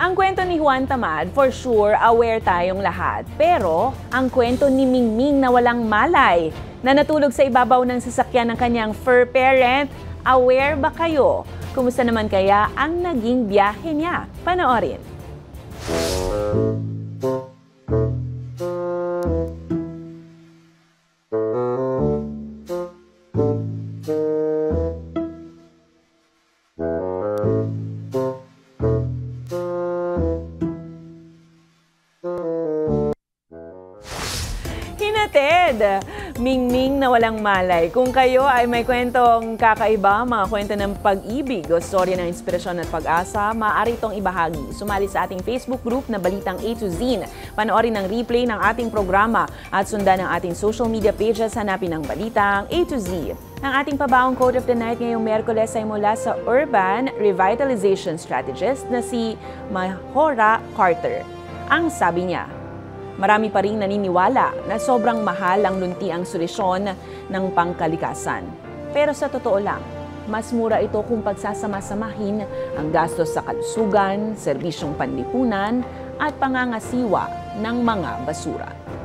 Ang kwento ni Juan Tamad, for sure, aware tayong lahat. Pero, ang kwento ni Mingming na walang malay, na natulog sa ibabaw ng sasakyan ng kanyang fur parent, aware ba kayo? Kumusta naman kaya ang naging biyahe niya? Panoorin. Hinatid! Mingming na walang malay. Kung kayo ay may kwentong kakaiba, mga kwento ng pag-ibig o storya ng inspirasyon at pag-asa, maaari itong ibahagi. Sumali sa ating Facebook group na Balitang A to Z. Panoorin ang replay ng ating programa at sundan ang ating social media pages, hanapin ang Balitang A to Z. Ang ating pabaong quote of the night ngayong Miyerkules ay mula sa urban revitalization strategist na si Mahora Carter. Ang sabi niya, marami pa ring naniniwala na sobrang mahal ang luntiang solusyon ng pangkalikasan. Pero sa totoo lang, mas mura ito kung pagsasama-samahin ang gastos sa kalusugan, serbisyong panlipunan at pangangasiwa ng mga basura.